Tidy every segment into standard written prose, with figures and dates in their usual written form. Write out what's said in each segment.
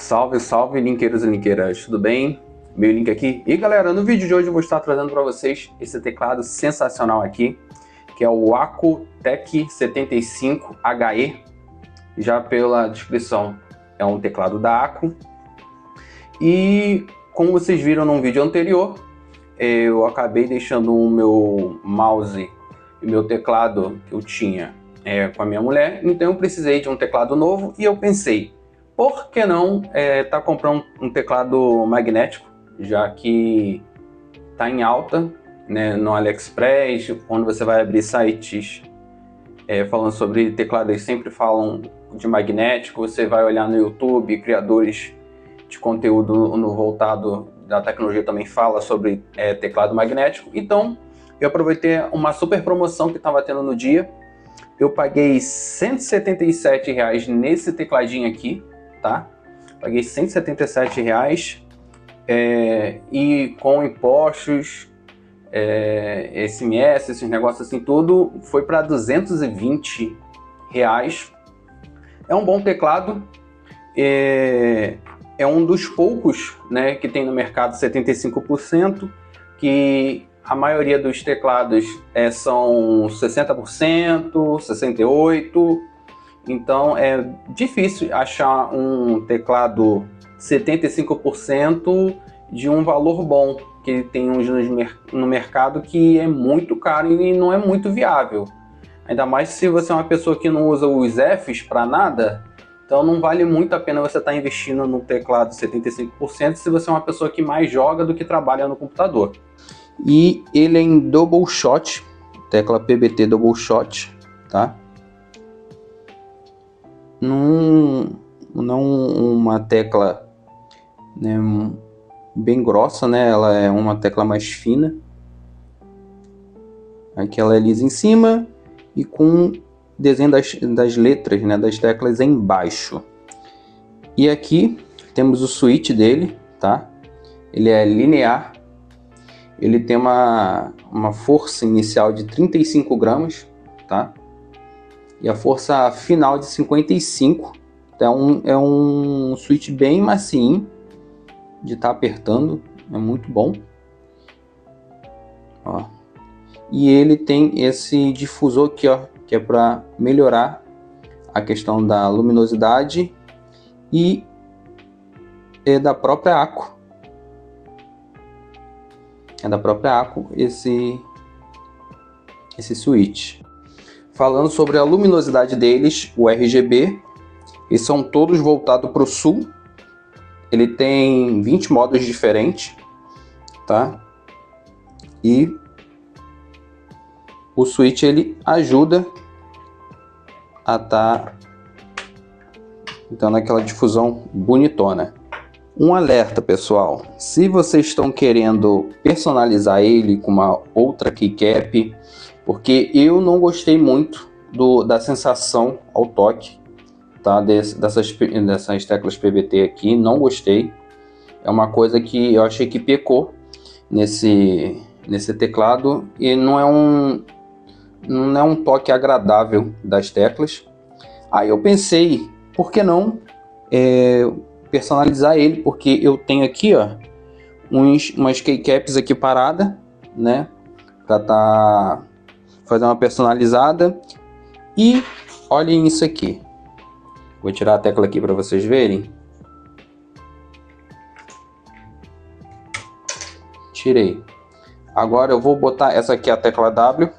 Salve, salve, linkeiros e linkeiras, tudo bem? Meu link aqui. E galera, no vídeo de hoje eu vou estar trazendo para vocês esse teclado sensacional aqui, que é o Wacom TEC75HE. Já pela descrição, é um teclado da Wacom. E como vocês viram num vídeo anterior, eu acabei deixando o meu mouse e meu teclado que eu tinha com a minha mulher, então eu precisei de um teclado novo e eu pensei, por que não tá comprando um teclado magnético, já que tá em alta, né, no AliExpress. Quando você vai abrir sites falando sobre teclado, eles sempre falam de magnético. Você vai olhar no YouTube, criadores de conteúdo no voltado da tecnologia também fala sobre teclado magnético. Então eu aproveitei uma super promoção que estava tendo no dia. Eu paguei R$ 177 nesse tecladinho aqui, tá? Paguei R$ 177 e com impostos, SMS, esses negócios assim, tudo foi para R$ 220. É um bom teclado, é um dos poucos, né, que tem no mercado 75%, que a maioria dos teclados são 60%, 68%, então é difícil achar um teclado 75% de um valor bom, que tem uns no mercado que é muito caro e não é muito viável. Ainda mais se você é uma pessoa que não usa os Fs para nada, então não vale muito a pena você estar investindo no teclado 75% se você é uma pessoa que mais joga do que trabalha no computador. E ele é em double shot, tecla PBT double shot, tá? Não uma tecla, né, bem grossa, né? Ela é uma tecla mais fina. Aqui ela é lisa em cima e com desenho das letras, né, das teclas embaixo. E aqui temos o switch dele, tá? Ele é linear. Ele tem uma força inicial de 35 gramas, tá? E a força final de 55. Então é um switch bem macio de estar apertando, é muito bom. Ó. E ele tem esse difusor aqui, ó, que é para melhorar a questão da luminosidade e da própria Wacom. É da própria Wacom esse switch. Falando sobre a luminosidade deles, o RGB, eles são todos voltados para o sul. Ele tem 20 modos diferentes, tá? E o switch ele ajuda a estar dando aquela difusão bonitona. Um alerta, pessoal, se vocês estão querendo personalizar ele com uma outra keycap, porque eu não gostei muito da sensação ao toque, tá? Dessas teclas PBT aqui, não gostei. É uma coisa que eu achei que pecou nesse teclado e não é um toque agradável das teclas. Aí eu pensei, por que não personalizar ele, porque eu tenho aqui, ó, umas keycaps aqui parada, né, para fazer uma personalizada. E olhem isso aqui, vou tirar a tecla aqui para vocês verem. Tirei. Agora eu vou botar essa aqui, a tecla W,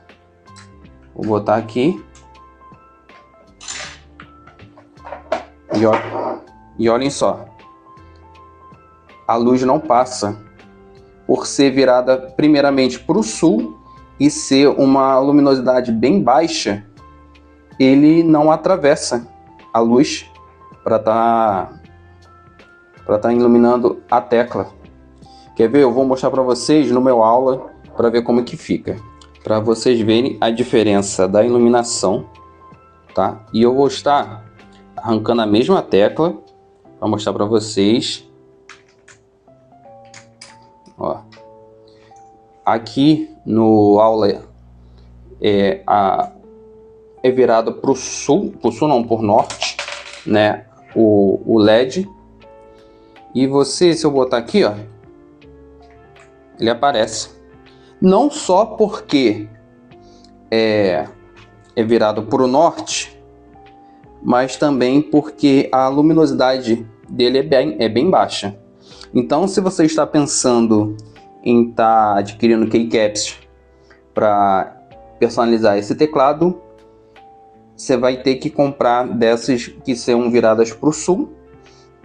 vou botar aqui e olhem só, a luz não passa, por ser virada primeiramente para o sul e ser uma luminosidade bem baixa, ele não atravessa a luz para tá iluminando a tecla. Quer ver? Eu vou mostrar para vocês no meu aula para ver como que fica, para vocês verem a diferença da iluminação, tá? E eu vou estar arrancando a mesma tecla para mostrar para vocês. Ó, aqui no aula é virado para o sul, não, por norte, né? O LED. E você, se eu botar aqui, ó, ele aparece. Não só porque é virado para o norte, mas também porque a luminosidade dele é bem baixa. Então, se você está pensando em estar adquirindo keycaps para personalizar esse teclado, você vai ter que comprar dessas que são viradas para o sul,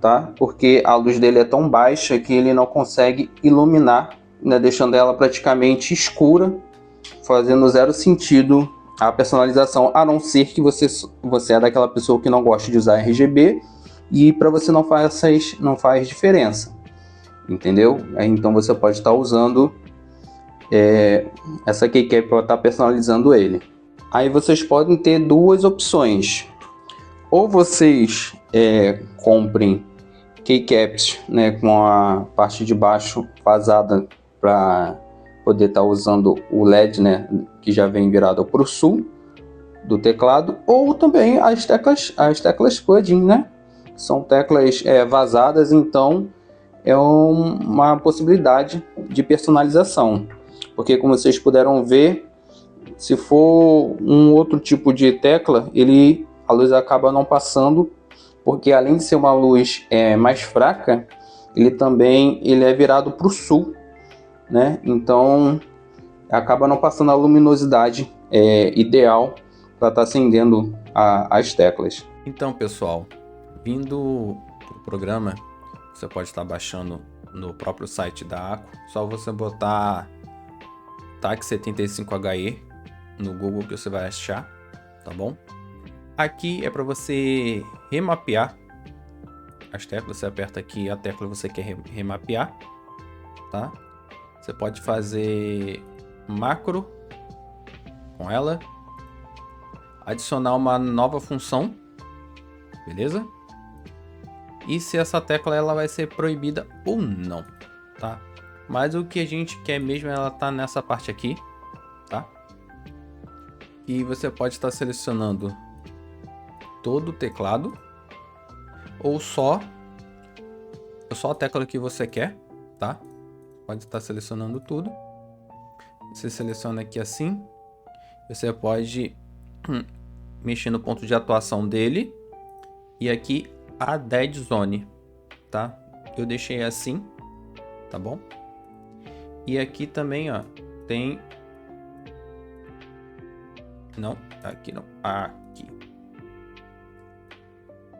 tá? Porque a luz dele é tão baixa que ele não consegue iluminar, né? Deixando ela praticamente escura, fazendo zero sentido a personalização, a não ser que você é daquela pessoa que não gosta de usar RGB e para você não faz diferença, entendeu? Então você pode estar usando essa keycap para estar personalizando ele. Aí vocês podem ter duas opções: ou vocês comprem keycaps, né, com a parte de baixo vazada para poder estar usando o LED, né, que já vem virado para o sul do teclado, ou também as teclas plug-in, né? São teclas vazadas, então é uma possibilidade de personalização, porque como vocês puderam ver, se for um outro tipo de tecla, a luz acaba não passando, porque além de ser uma luz mais fraca, ele é virado para o sul, né? Então acaba não passando a luminosidade ideal para estar acendendo as teclas. Então, pessoal, vindo para o programa, você pode estar baixando no próprio site da ACO. Só você botar TAC75HE no Google que você vai achar, tá bom? Aqui é para você remapear as teclas. Você aperta aqui a tecla que você quer remapear, tá? Você pode fazer macro com ela, adicionar uma nova função, beleza? E se essa tecla ela vai ser proibida ou não, tá? Mas o que a gente quer mesmo é ela tá nessa parte aqui, tá? E você pode estar selecionando todo o teclado ou só a tecla que você quer, tá? Pode estar selecionando tudo. Você seleciona aqui assim. Você pode mexer no ponto de atuação dele. E aqui a Dead Zone, tá? Eu deixei assim, tá bom? E aqui também, ó, tem... Não, aqui não. Aqui.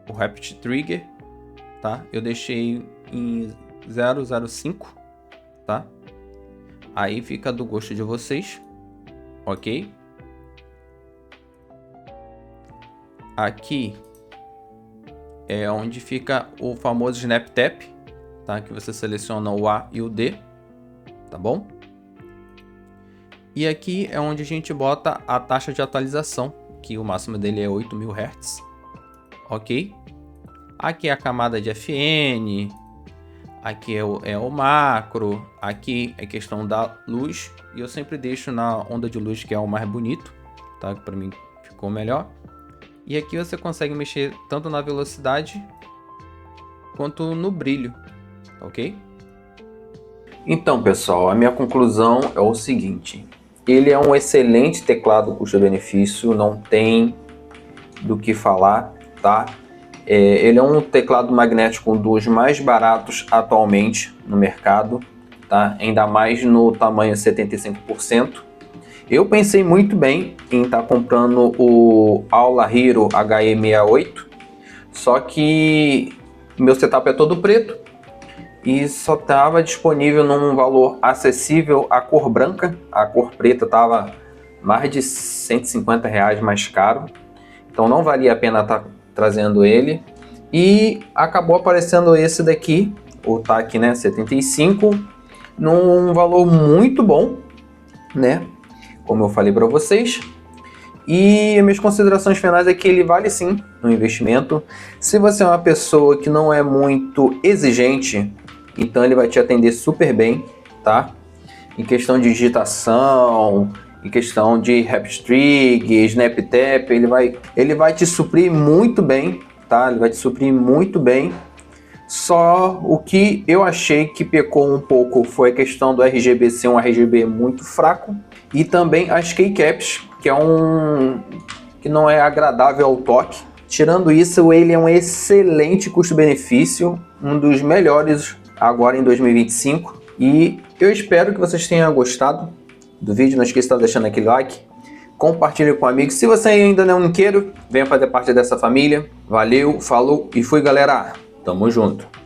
O Rapid Trigger, tá? Eu deixei em 005. Tá? Aí fica do gosto de vocês, ok? Aqui é onde fica o famoso Snap Tap, tá? Que você seleciona o A e o D, tá bom? E aqui é onde a gente bota a taxa de atualização, que o máximo dele é 8000 Hz, ok? Aqui é a camada de FN. Aqui é o macro, aqui é questão da luz, e eu sempre deixo na onda de luz, que é o mais bonito, tá? Que para mim ficou melhor. E aqui você consegue mexer tanto na velocidade quanto no brilho, ok? Então, pessoal, a minha conclusão é o seguinte: ele é um excelente teclado custo-benefício, não tem do que falar, tá? Ele é um teclado magnético, um dos mais baratos atualmente no mercado, tá? Ainda mais no tamanho 75%. Eu pensei muito bem em estar comprando o Aula Hero HE68, só que meu setup é todo preto e só estava disponível num valor acessível a cor branca. A cor preta estava mais de R$150 mais caro, então não valia a pena estar trazendo ele, e acabou aparecendo esse daqui, o TAC, né, 75, num valor muito bom, né, como eu falei para vocês. E as minhas considerações finais é que ele vale sim um investimento. Se você é uma pessoa que não é muito exigente, então ele vai te atender super bem, tá? Em questão de digitação, em questão de Rapid Trigger, Snap Tap, ele vai te suprir muito bem, tá? Ele vai te suprir muito bem Só o que eu achei que pecou um pouco foi a questão do RGB ser um RGB muito fraco e também as keycaps, que não é agradável ao toque. Tirando isso, ele é um excelente custo-benefício, um dos melhores agora em 2025. E eu espero que vocês tenham gostado do vídeo. Não esqueça de estar deixando aquele like, compartilhe com amigos. Se você ainda não é um inqueiro, venha fazer parte dessa família. Valeu, falou e fui, galera! Tamo junto!